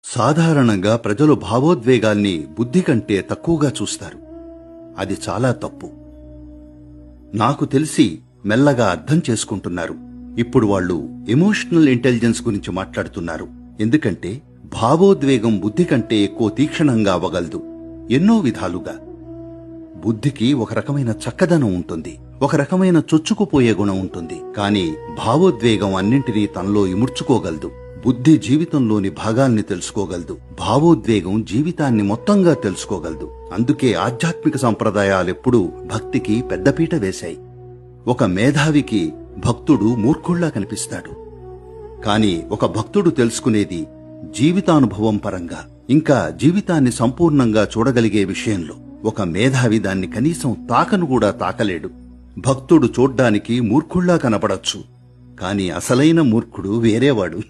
సాధారణంగా ప్రజలు భావోద్వేగాల్ని బుద్ధి కంటే తక్కువగా చూస్తారు. అది చాలా తప్పు. నాకు తెలిసి మెల్లగా అర్థం చేసుకుంటున్నారు. ఇప్పుడు వాళ్ళు ఎమోషనల్ ఇంటెలిజెన్స్ గురించి మాట్లాడుతున్నారు. ఎందుకంటే భావోద్వేగం బుద్ధి కంటే ఎక్కువ తీక్షణంగా అవ్వగలదు. ఎన్నో విధాలుగా. బుద్ధికి ఒక రకమైన చక్కదనం ఉంటుంది, ఒక రకమైన చొచ్చుకుపోయే గుణం ఉంటుంది. కానీ భావోద్వేగం అన్నింటినీ తనలో ఇముడ్చుకోగలదు. బుద్ధి జీవితంలోని భాగాల్ని తెలుసుకోగలదు, భావోద్వేగం జీవితాన్ని మొత్తంగా తెలుసుకోగలదు. అందుకే ఆధ్యాత్మిక సంప్రదాయాలెప్పుడూ భక్తికి పెద్దపీట వేశాయి. ఒక మేధావికి భక్తుడు మూర్ఖుళ్లా కనిపిస్తాడు. కాని ఒక భక్తుడు తెలుసుకునేది జీవితానుభవం పరంగా, ఇంకా జీవితాన్ని సంపూర్ణంగా చూడగలిగే విషయంలో. ఒక మేధావి దాన్ని కనీసం తాకను కూడా తాకలేడు. భక్తుడు చూడ్డానికి మూర్ఖుళ్లా కనపడచ్చు, కాని అసలైన మూర్ఖుడు వేరేవాడు.